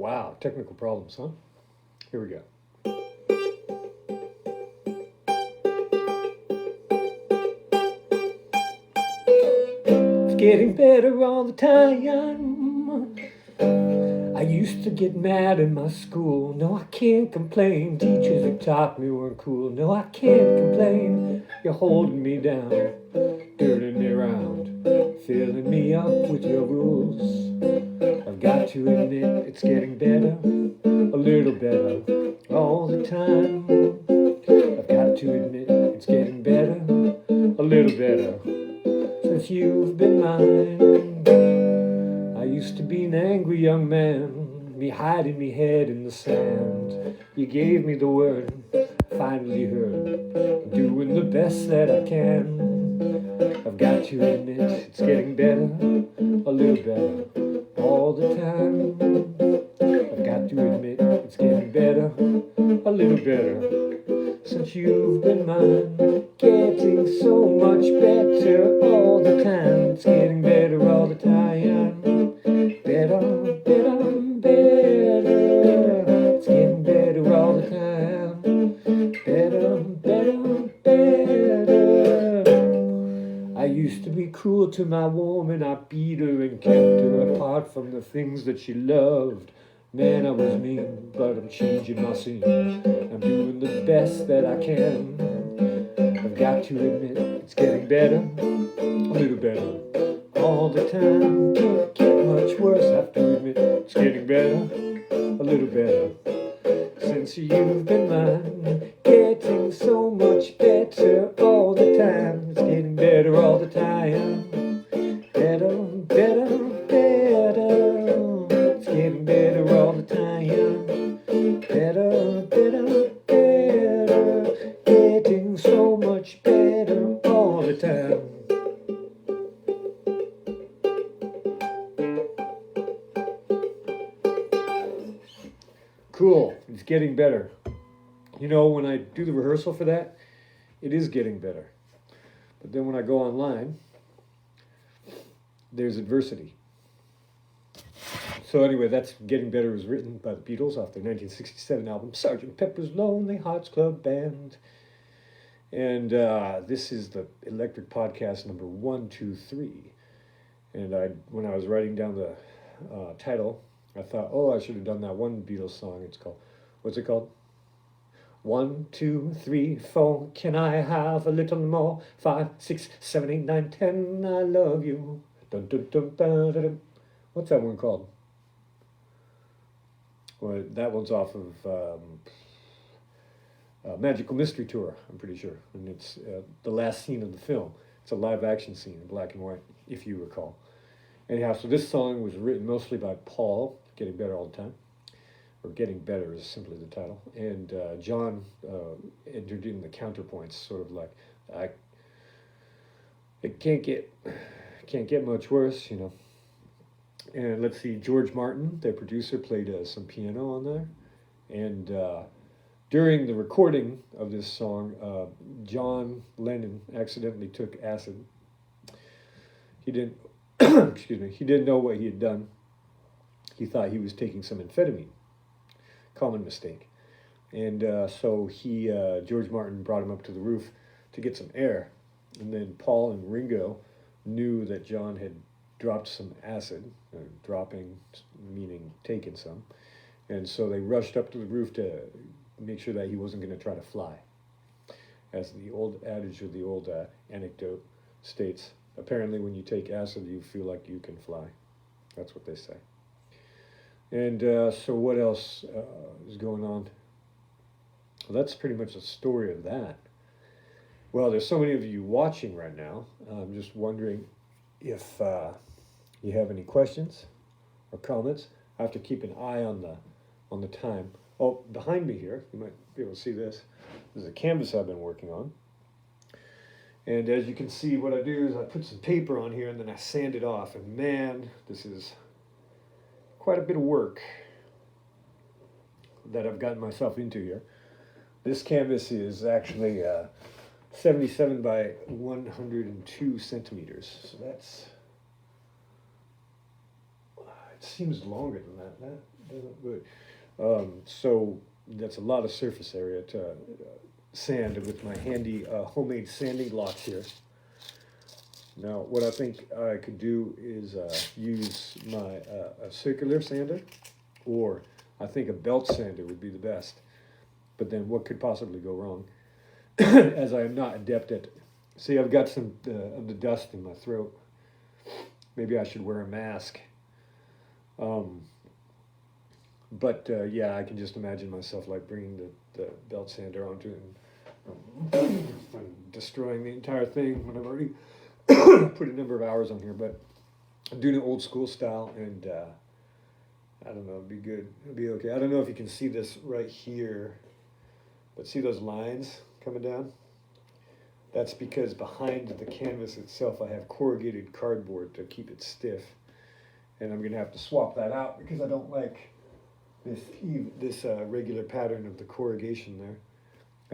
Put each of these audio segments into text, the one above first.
Wow, technical problems, huh? Here we go. It's getting better all the time. I used to get mad in my school. No, I can't complain. Teachers who taught me weren't cool. No, I can't complain. You're holding me down, dirting me around, filling me up with your rules. I've got to admit it's getting better, a little better, all the time. I've got to admit it's getting better, a little better, since you've been mine. I used to be an angry young man, me hiding me head in the sand. You gave me the word, finally heard, I'm doing the best that I can. I've got to admit it's getting better, a little better, all the time. I've got to admit it's getting better, a little better, since you've been mine. Getting so much better all the time. It's getting better all the time. Better, better, better. It's getting better all the time. Better, better, better. I used to be cruel to my woman. I beat her and kept her apart from the things that she loved. Man, I was mean, but I'm changing my scene. I'm doing the best that I can. I've got to admit it's getting better, a little better, all the time. Can't get much worse. I have to admit it's getting better, a little better, since you've been mine. Getting so much better all the time. It's getting better all the time. Better, better, better. It's getting better all the time. Better, better, better. Getting so much better all the time. Cool, it's getting better. You know, when I do the rehearsal for that, it is getting better. But then when I go online, there's adversity. So anyway, that's Getting Better was written by the Beatles off their 1967 album, Sgt. Pepper's Lonely Hearts Club Band. And this is the Electric Podcast number 123. And when I was writing down the title, I thought, oh, I should have done that one Beatles song. It's called, what's it called? 1, 2, 3, 4, can I have a little more? 5, 6, 7, 8, 9, 10, I love you. Dun, dun, dun, dun, dun, dun. What's that one called? Well, that one's off of Magical Mystery Tour, I'm pretty sure. And it's the last scene of the film. It's a live action scene in black and white, if you recall. Anyhow, so this song was written mostly by Paul, Getting Better All the Time. Or Getting Better is simply the title. And John entered in the counterpoints, sort of like, it can't get much worse, you know. And let's see, George Martin, their producer, played some piano on there. And during the recording of this song, John Lennon accidentally took acid. He didn't, excuse me, he didn't know what he had done. He thought he was taking some amphetamine. Common mistake. And so George Martin brought him up to the roof to get some air. And then Paul and Ringo knew that John had dropped some acid, dropping meaning taking some. And so they rushed up to the roof to make sure that he wasn't going to try to fly. As the old adage or the old anecdote states, apparently when you take acid, you feel like you can fly. That's what they say. And so what else is going on? Well, that's pretty much the story of that. Well, there's so many of you watching right now. I'm just wondering if you have any questions or comments. I have to keep an eye on the time. Oh, behind me here, you might be able to see this. This is a canvas I've been working on. And as you can see, what I do is I put some paper on here and then I sand it off. And man, this is quite a bit of work that I've gotten myself into here. This canvas is actually 77 by 102 centimeters. So that's, seems longer than that. That doesn't good. So that's a lot of surface area to sand with my handy homemade sanding locks here. Now, what I think I could do is use my a circular sander, or I think a belt sander would be the best. But then what could possibly go wrong? As I am not adept at. See, I've got some of the dust in my throat. Maybe I should wear a mask. But yeah, I can just imagine myself like bringing the belt sander onto it and destroying the entire thing when I've already put a number of hours on here. But I'm doing it old school style, and I don't know, it'll be good. It'll be okay. I don't know if you can see this right here, but see those lines coming down? That's because behind the canvas itself I have corrugated cardboard to keep it stiff. And I'm going to have to swap that out because I don't like this regular pattern of the corrugation there.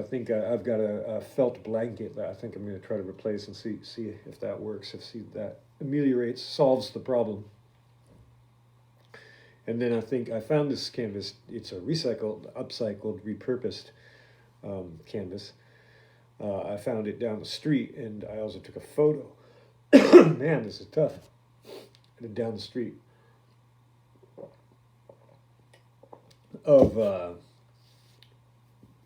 I think I've got a felt blanket that I think I'm going to try to replace and see if that works, if that ameliorates, solves the problem. And then I think I found this canvas. It's a recycled, upcycled, repurposed canvas. I found it down the street, and I also took a photo. Man, this is tough. Down the street of a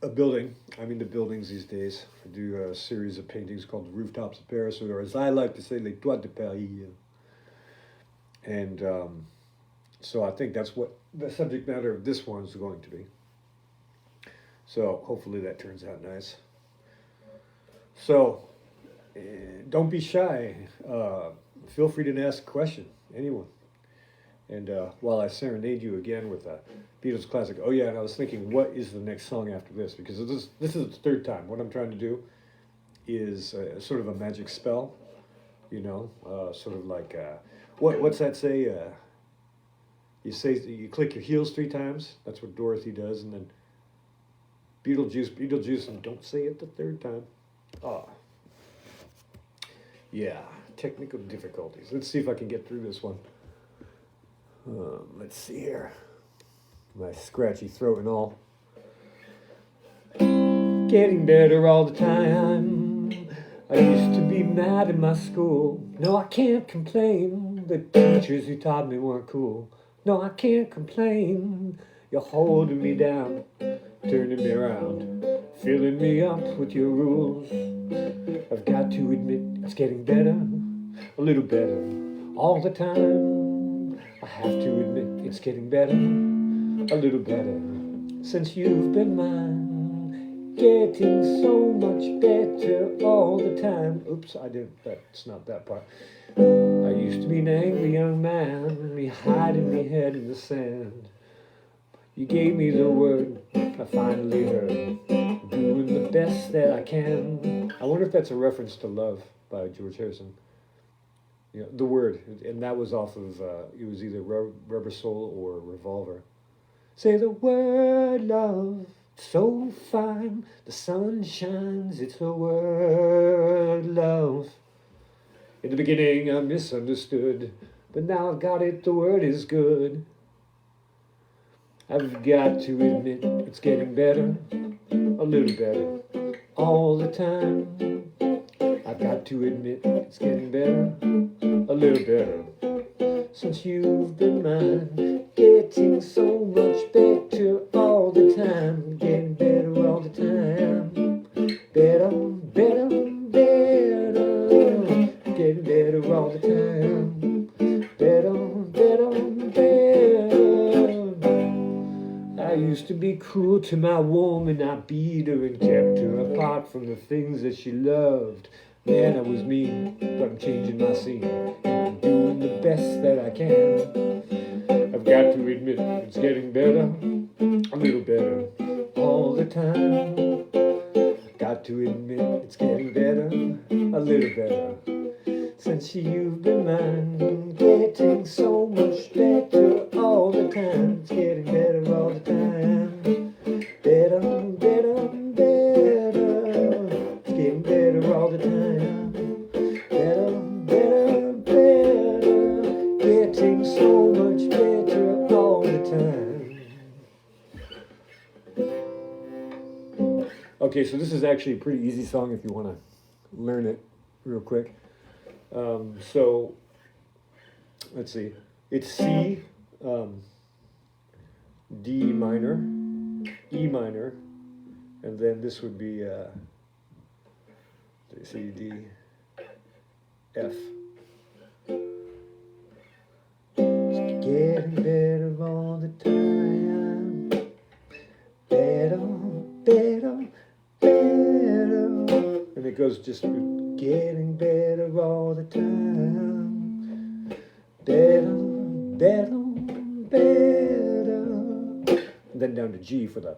building. I'm into buildings these days. I do a series of paintings called The Rooftops of Paris, or as I like to say, Les Toits de Paris. And so I think that's what the subject matter of this one is going to be. So hopefully that turns out nice. So don't be shy. Feel free to ask a question, anyone. And while I serenade you again with a Beatles classic, oh yeah, and I was thinking, what is the next song after this? Because this is the third time. What I'm trying to do is sort of a magic spell, sort of like, what's that say? You click your heels 3 times. That's what Dorothy does, and then Beetlejuice, and don't say it the 3rd time. Yeah, technical difficulties. Let's see if I can get through this one. Let's see here. My scratchy throat and all. Getting better all the time. I used to be mad in my school. No, I can't complain. The teachers who taught me weren't cool. No, I can't complain. You're holding me down, turning me around, filling me up with your rules. I've got to admit it's getting better, a little better, all the time. I have to admit it's getting better, a little better, since you've been mine. Getting so much better all the time. Oops, that's not that part. I used to be an angry young man, me hiding my head in the sand. You gave me the word, I finally heard, doing the best that I can. I wonder if that's a reference to Love by George Harrison. Yeah, the word, and that was off of, it was either Rubber Soul or Revolver. Say the word love, it's so fine, the sun shines, it's the word love. In the beginning I misunderstood, but now I've got it, the word is good. I've got to admit it's getting better, a little better, all the time. I've got to admit it's getting better, a little better, since you've been mine. Getting so much better all the time, getting better all the time. Better, better, better, getting better all the time. Better, better, better. I used to be cruel to my woman, I beat her and kept her apart from the things that she loved. Man, I was mean, but I'm changing my scene, and I'm doing the best that I can. I've got to admit it's getting better, a little better, all the time. Got to admit it's getting better, a little better, since you've been mine. Getting so much better all the time. It's getting better all the time. Better, better, better. It's getting better all the time. Better, better, better. Getting so much better. Okay, so this is actually a pretty easy song if you want to learn it real quick. So let's see. It's C, D minor, E minor, and then this would be C, D, F. It's getting better all the time. Better, better, better. And it goes just getting better all the time. Better, better, better. And then down to G for the.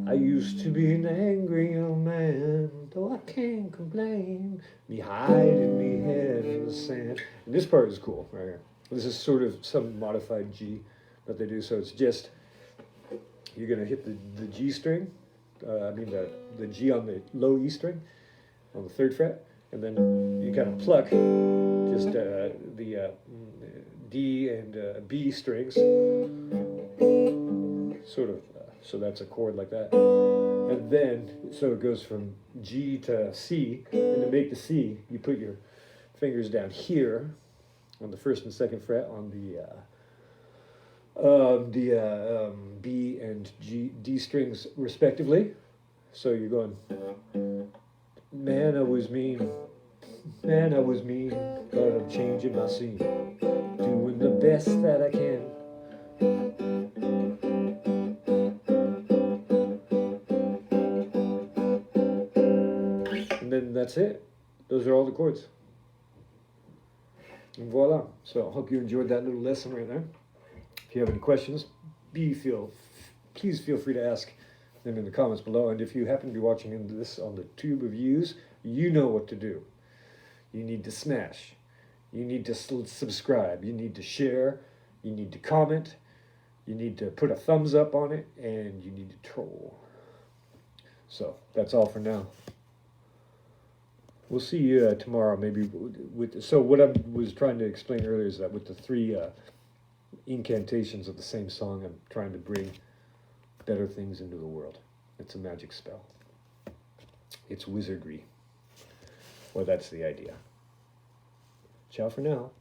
I used to be an angry young man, though I can't complain. Me hiding me head in the sand. And this part is cool, right here. This is sort of some modified G that they do. So it's just, you're going to hit the G string, the G on the low E string on the 3rd fret, and then you kind of pluck just the D and B strings, sort of, so that's a chord like that. And then, so it goes from G to C, and to make the C, you put your fingers down here on the 1st and 2nd fret on the B and D strings respectively. So you're going, man, I was mean, but I'm changing my scene, doing the best that I can. And then that's it. Those are all the chords. And voila. So I hope you enjoyed that little lesson right there. If you have any questions, please feel free to ask them in the comments below. And if you happen to be watching this on the tube of views, you know what to do. You need to smash. You need to subscribe. You need to share. You need to comment. You need to put a thumbs up on it. And you need to troll. So that's all for now. We'll see you tomorrow, maybe. So what I was trying to explain earlier is that with the 3 incantations of the same song, I'm trying to bring better things into the world. It's a magic spell. It's wizardry. Well, that's the idea. Ciao for now.